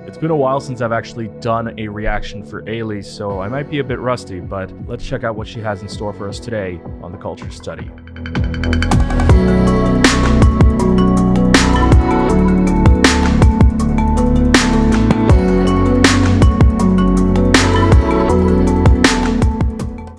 It's been a while since I've actually done a reaction for Ailee, so I might be a bit rusty, but let's check out what she has in store for us today on the Culture Study.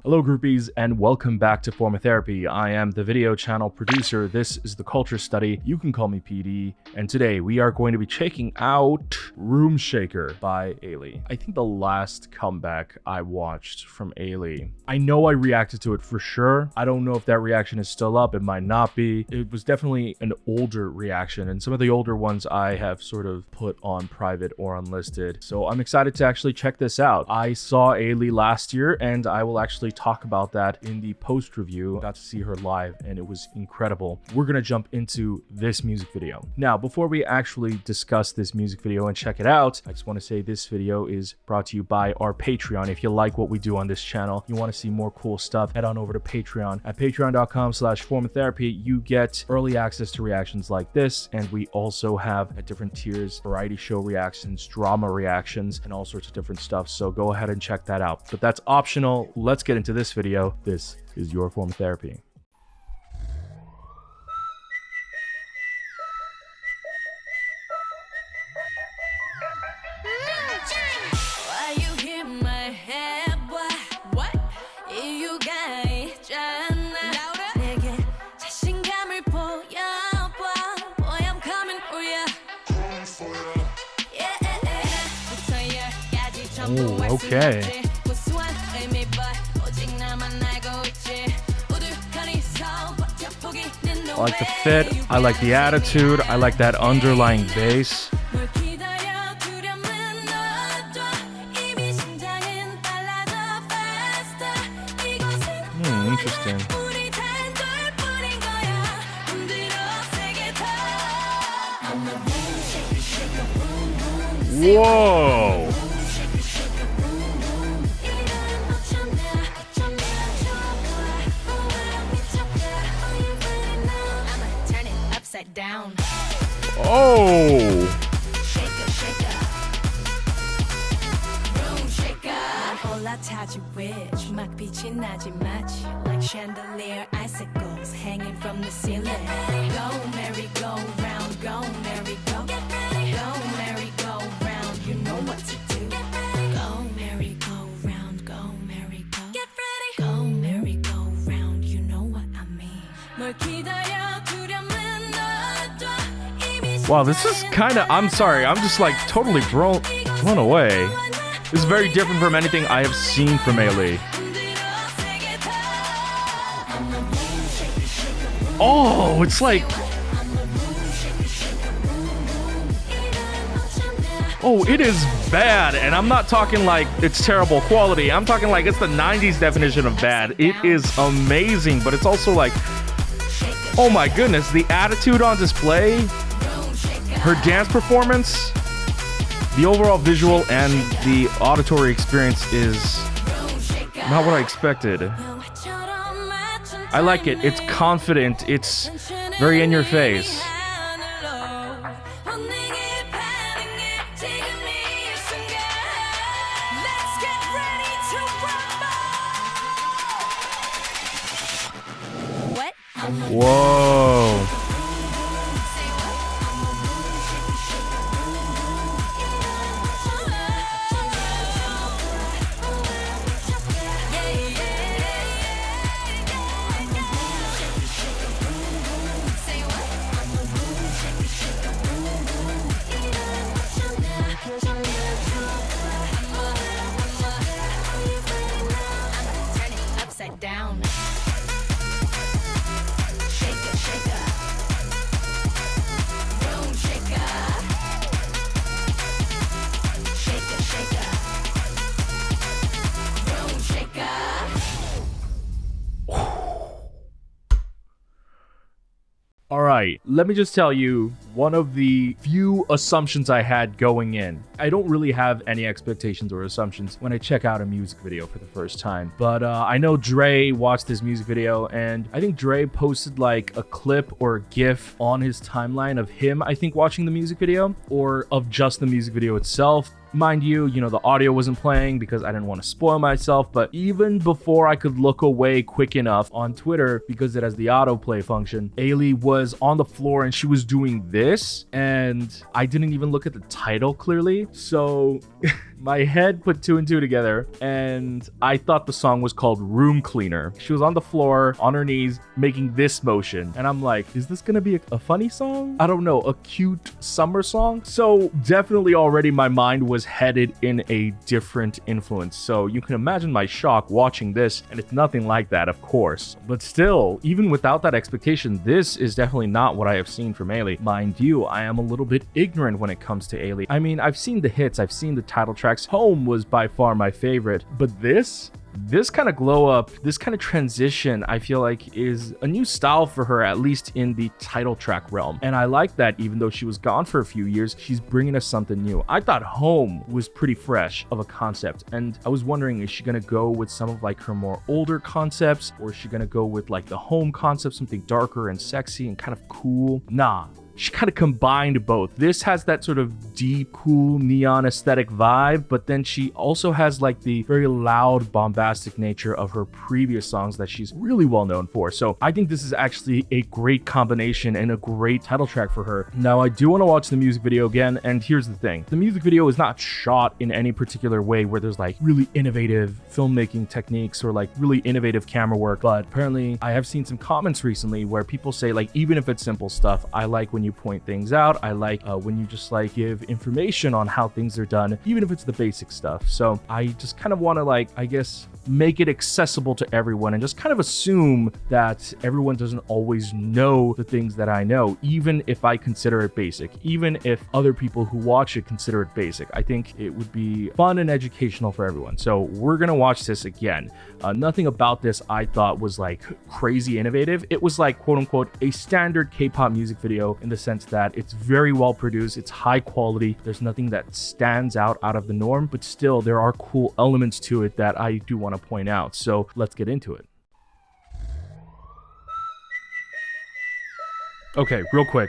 Hello groupies, and welcome back to Form of Therapy. I am the video channel producer. This is the Culture Study. You can call me PD. And today we are going to be checking out Room Shaker by Ailee. I think the last comeback I watched from Ailee, I know I reacted to it for sure. I don't know if that reaction is still up. It might not be. It was definitely an older reaction, and some of the older ones I have sort of put on private or unlisted. So I'm excited to actually check this out. I saw Ailee last year, and I will actually talk about that in the post review. Got to see her live and it was incredible. We're gonna jump into this music video. Now, before we actually discuss this music video and check it out, I just want to say this video is brought to you by our Patreon. If you like what we do on this channel, you want to see more cool stuff, head on over to Patreon. At patreon.com/formoftherapy, you get early access to reactions like this, and we also have at different tiers variety show reactions, drama reactions, and all sorts of different stuff. So go ahead and check that out. But that's optional. Let's get into this video. This is your form of therapy. Oh, okay. I like the fit, I like the attitude, I like that underlying bass. Interesting. Whoa! Down. Oh! Like chandelier icicles hanging from the ceiling. Go merry go round, go merry go. Go merry go round, you know what to do. Go merry go round, go merry go. Get ready. Go merry go round, you know what I mean. Wow, this is kind of, I'm sorry, I'm just like totally blown away. This is very different from anything I have seen from Ailee. Oh, it's like... Oh, it is bad, and I'm not talking like it's terrible quality. I'm talking like it's the 90s definition of bad. It is amazing, but it's also like... Oh my goodness, the attitude on display, her dance performance, the overall visual and the auditory experience is not what I expected. I like it. It's confident. It's very in your face. Whoa. Down. All right, let me just tell you one of the few assumptions I had going in. I don't really have any expectations or assumptions when I check out a music video for the first time. But I know Dre watched this music video, and I think Dre posted like a clip or a GIF on his timeline of him, I think, watching the music video, or of just the music video itself. Mind you, the audio wasn't playing because I didn't want to spoil myself, but even before I could look away quick enough on Twitter, because it has the autoplay function, Ailee was on the floor and she was doing this, and I didn't even look at the title clearly. So my head put two and two together, and I thought the song was called Room Cleaner. She was on the floor, on her knees, making this motion. And I'm like, is this gonna be a funny song? I don't know, a cute summer song? So definitely already my mind was headed in a different influence. So you can imagine my shock watching this, and it's nothing like that, of course. But still, even without that expectation, this is definitely not what I have seen from Ailee. Mind you, I am a little bit ignorant when it comes to Ailee. I mean, I've seen the hits, I've seen the title tracks. Home was by far my favorite, but this kind of glow up, this kind of transition, I feel like is a new style for her, at least in the title track realm. And I like that even though she was gone for a few years, she's bringing us something new. I thought Home was pretty fresh of a concept, and I was wondering, is she gonna go with some of like her more older concepts, or is she gonna go with like the Home concept, something darker and sexy and kind of cool? Nah. She kind of combined both. This has that sort of deep, cool, neon aesthetic vibe, but then she also has like the very loud, bombastic nature of her previous songs that she's really well known for. So I think this is actually a great combination and a great title track for her. Now, I do want to watch the music video again, and here's the thing. The music video is not shot in any particular way where there's like really innovative filmmaking techniques or like really innovative camera work, but apparently I have seen some comments recently where people say like, even if it's simple stuff, I like when you point things out. I like when you just like give information on how things are done, even if it's the basic stuff. So I just kind of want to like, I guess, make it accessible to everyone and just kind of assume that everyone doesn't always know the things that I know, even if I consider it basic, even if other people who watch it consider it basic. I think it would be fun and educational for everyone. So we're gonna watch this again. Nothing about this I thought was like crazy innovative. It was like, quote unquote, a standard K-pop music video in the sense that it's very well produced, it's high quality, there's nothing that stands out of the norm, but still there are cool elements to it that I do want to point out. So let's get into it. Okay, real quick.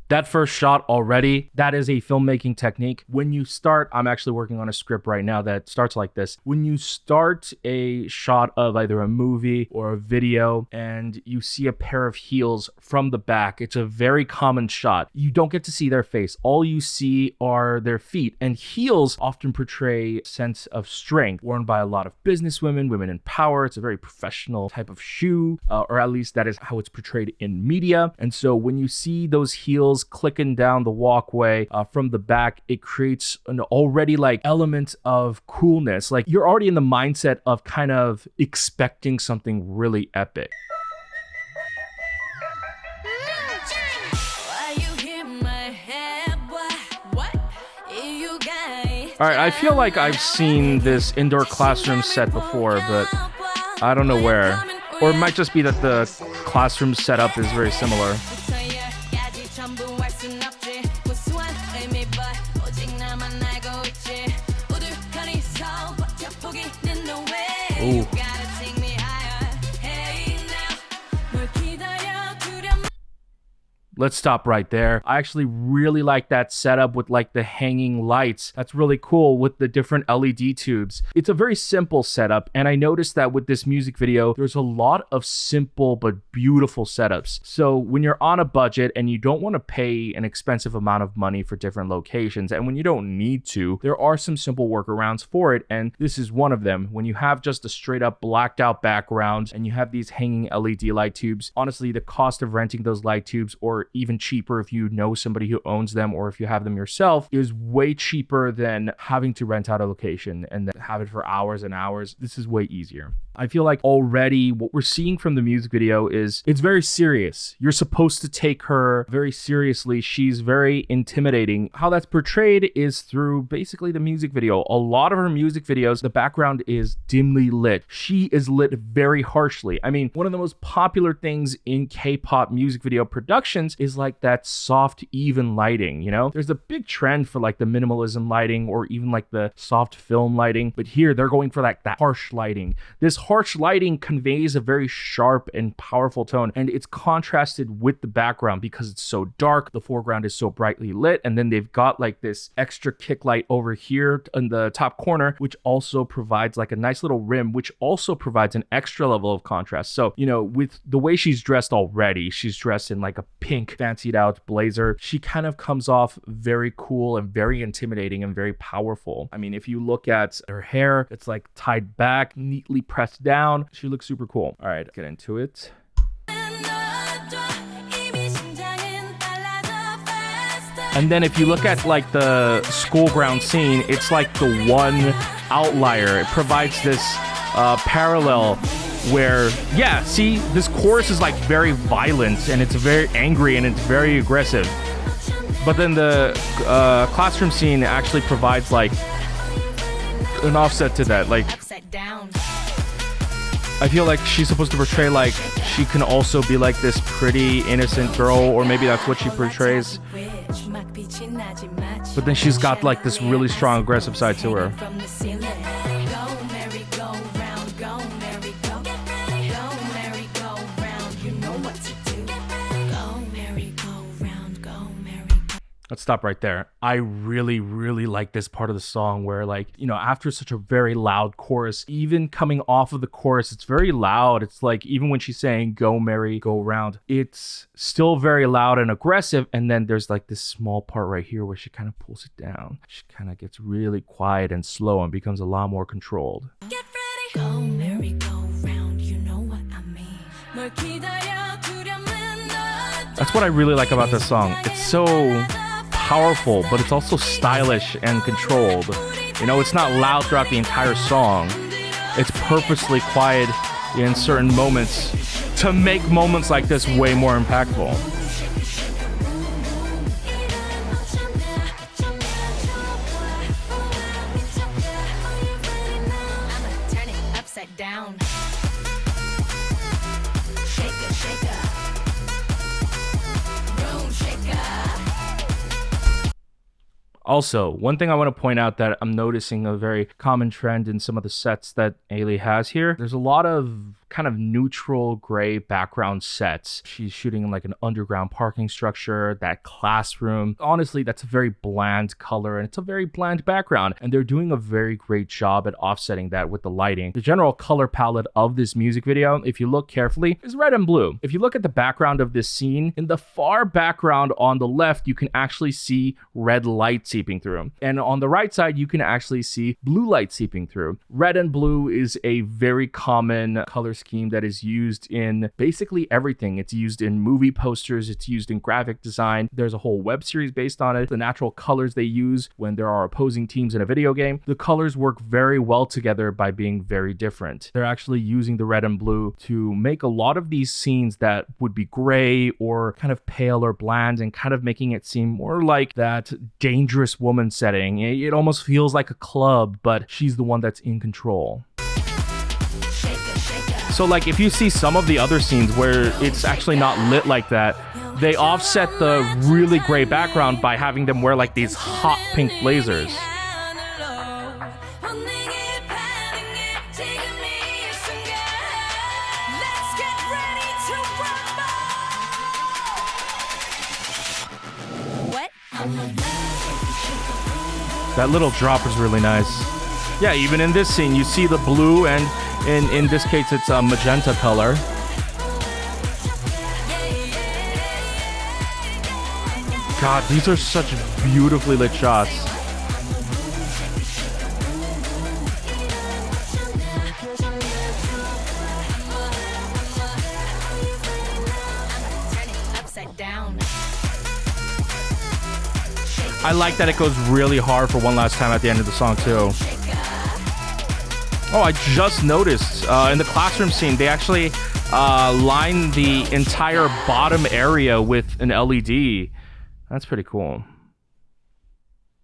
That first shot already, that is a filmmaking technique. When you start, I'm actually working on a script right now that starts like this. When you start a shot of either a movie or a video and you see a pair of heels from the back, it's a very common shot. You don't get to see their face. All you see are their feet. And heels often portray a sense of strength, worn by a lot of businesswomen, women in power. It's a very professional type of shoe, or at least that is how it's portrayed in media. And so when you see those heels clicking down the walkway from the back, it creates an already like element of coolness. Like you're already in the mindset of kind of expecting something really epic. All right, I feel like I've seen this indoor classroom set before, but I don't know where. Or it might just be that the classroom setup is very similar. Ooh. Let's stop right there. I actually really like that setup with like the hanging lights. That's really cool with the different LED tubes. It's a very simple setup, and I noticed that with this music video, there's a lot of simple but beautiful setups. So when you're on a budget and you don't want to pay an expensive amount of money for different locations, and when you don't need to, there are some simple workarounds for it, and this is one of them. When you have just a straight up blacked out background and you have these hanging LED light tubes, honestly, the cost of renting those light tubes, or even cheaper if you know somebody who owns them or if you have them yourself, is way cheaper than having to rent out a location and then have it for hours and hours. This is way easier. I feel like already what we're seeing from the music video is it's very serious. You're supposed to take her very seriously. She's very intimidating. How that's portrayed is through basically the music video. A lot of her music videos, the background is dimly lit. She is lit very harshly. I mean, one of the most popular things in K-pop music video productions backgrounds is like that soft, even lighting, you know? There's a big trend for like the minimalism lighting or even like the soft film lighting, but here they're going for like that harsh lighting. This harsh lighting conveys a very sharp and powerful tone, and it's contrasted with the background because it's so dark, the foreground is so brightly lit, and then they've got like this extra kick light over here in the top corner, which also provides like a nice little rim, which also provides an extra level of contrast. So, you know, with the way she's dressed already, she's dressed in like a pink fancied out blazer. She kind of comes off very cool and very intimidating and very powerful. I mean, if you look at her hair, it's like tied back, neatly pressed down. She looks super cool. All right, get into it. And then if you look at like the school ground scene, it's like the one outlier. It provides this parallel where, yeah, see, this chorus is like very violent and it's very angry and it's very aggressive. But then the classroom scene actually provides like an offset to that. Like, I feel like she's supposed to portray like she can also be like this pretty innocent girl, or maybe that's what she portrays. But then she's got like this really strong aggressive side to her. Let's stop right there. I really, really like this part of the song where, like, you know, after such a very loud chorus, even coming off of the chorus, it's very loud. It's like, even when she's saying, go merry, go round, it's still very loud and aggressive. And then there's like this small part right here where she kind of pulls it down. She kind of gets really quiet and slow and becomes a lot more controlled. Get ready. Go merry, go round, you know what I mean. That's what I really like about this song. It's so powerful, but it's also stylish and controlled. You know, it's not loud throughout the entire song. It's purposely quiet in certain moments to make moments like this way more impactful. Turn it upside down. Shaker, shaker. Room shaker. Also, one thing I want to point out that I'm noticing a very common trend in some of the sets that Ailee has here. There's a lot of kind of neutral gray background sets. She's shooting in like an underground parking structure, that classroom. Honestly, that's a very bland color and it's a very bland background. And they're doing a very great job at offsetting that with the lighting. The general color palette of this music video, if you look carefully, is red and blue. If you look at the background of this scene, in the far background on the left, you can actually see red light seeping through. And on the right side, you can actually see blue light seeping through. Red and blue is a very common color scheme that is used in basically everything. It's used in movie posters, it's used in graphic design. There's a whole web series based on it. The natural colors they use when there are opposing teams in a video game, the colors work very well together by being very different. They're actually using the red and blue to make a lot of these scenes that would be gray or kind of pale or bland and kind of making it seem more like that dangerous woman setting. It almost feels like a club, but she's the one that's in control. So like if you see some of the other scenes where it's actually not lit like that, they offset the really gray background by having them wear like these hot pink blazers. That little drop is really nice. Yeah, even in this scene, you see the blue, and in this case, it's a magenta color. God, these are such beautifully lit shots. I like that it goes really hard for one last time at the end of the song too. Oh, I just noticed in the classroom scene, they actually line the entire bottom area with an LED. That's pretty cool.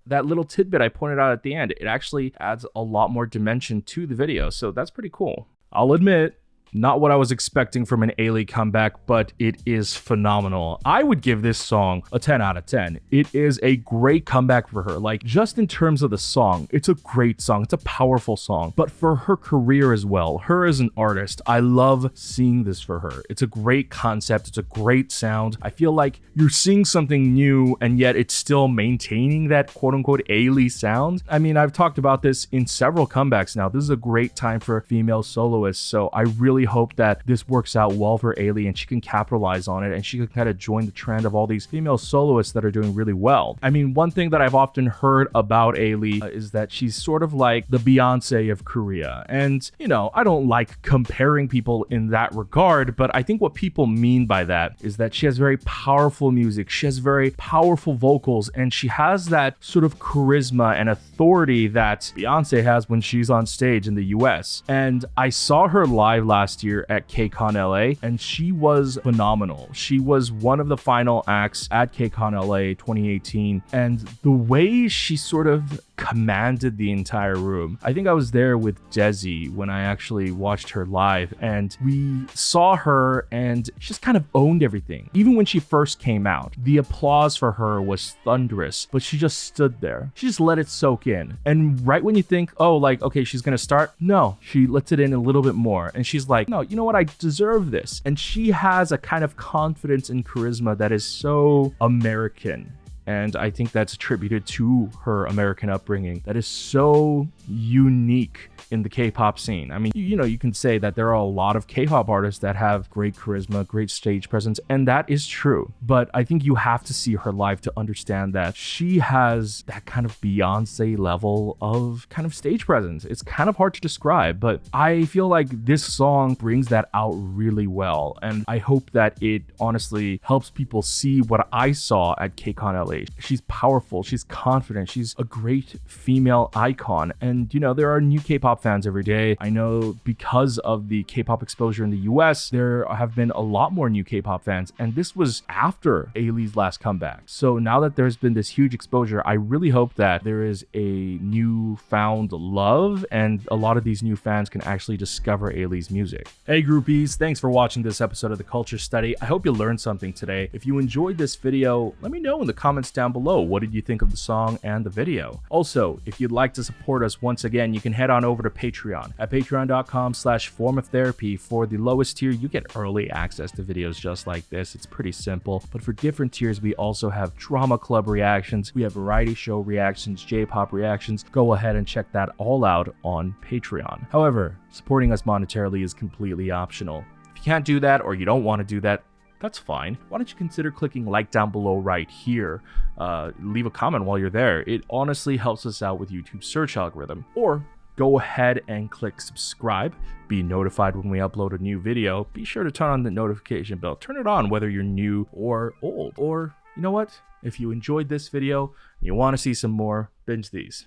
That little tidbit I pointed out at the end, it actually adds a lot more dimension to the video. So that's pretty cool. I'll admit, Not what I was expecting from an Ailee comeback, but it is phenomenal. I would give this song a 10 out of 10. It is a great comeback for her. Like, just in terms of the song, it's a great song. It's a powerful song. But for her career as well, her as an artist, I love seeing this for her. It's a great concept. It's a great sound. I feel like you're seeing something new, and yet it's still maintaining that quote-unquote Ailee sound. I mean, I've talked about this in several comebacks now. This is a great time for female soloists, so I really hope that this works out well for Ailee and she can capitalize on it and she can kind of join the trend of all these female soloists that are doing really well. I mean, one thing that I've often heard about Ailee is that she's sort of like the Beyonce of Korea. And, you know, I don't like comparing people in that regard, but I think what people mean by that is that she has very powerful music, she has very powerful vocals, and she has that sort of charisma and authority that Beyonce has when she's on stage in the US. And I saw her live last year at KCON LA, and she was phenomenal. She was one of the final acts at KCON LA 2018, and the way she sort of commanded the entire room. I think I was there with Desi when I actually watched her live, and we saw her and she just kind of owned everything. Even when she first came out, the applause for her was thunderous, but she just stood there. She just let it soak in. And right when you think, oh, like, okay, she's gonna start, no, she lets it in a little bit more. And she's like, no, you know what? I deserve this. And she has a kind of confidence and charisma that is so American. And I think that's attributed to her American upbringing that is so unique in the K-pop scene. I mean, you know, you can say that there are a lot of K-pop artists that have great charisma, great stage presence, and that is true. But I think you have to see her live to understand that she has that kind of Beyonce level of kind of stage presence. It's kind of hard to describe, but I feel like this song brings that out really well. And I hope that it honestly helps people see what I saw at KCON LA. She's powerful, she's confident, she's a great female icon. And you know, there are new K-pop fans every day. I know because of the K-pop exposure in the US, there have been a lot more new K-pop fans, and this was after Ailee's last comeback. So now that there's been this huge exposure, I really hope that there is a newfound love and a lot of these new fans can actually discover Ailee's music. Hey groupies, thanks for watching this episode of the Culture Study. I hope you learned something today. If you enjoyed this video, let me know in the comments down below. What did you think of the song and the video? Also, if you'd like to support us once again, you can head on over to Patreon at patreon.com/formoftherapy. For the lowest tier, you get early access to videos just like this. It's pretty simple. But for different tiers, we also have drama club reactions, we have variety show reactions, J-pop reactions. Go ahead and check that all out on Patreon. However, supporting us monetarily is completely optional. If you can't do that or you don't want to do that, that's fine. Why don't you consider clicking like down below right here? Leave a comment while you're there. It honestly helps us out with YouTube's search algorithm. Or go ahead and click subscribe. Be notified when we upload a new video. Be sure to turn on the notification bell. Turn it on whether you're new or old. Or, you know what? If you enjoyed this video and you want to see some more, binge these.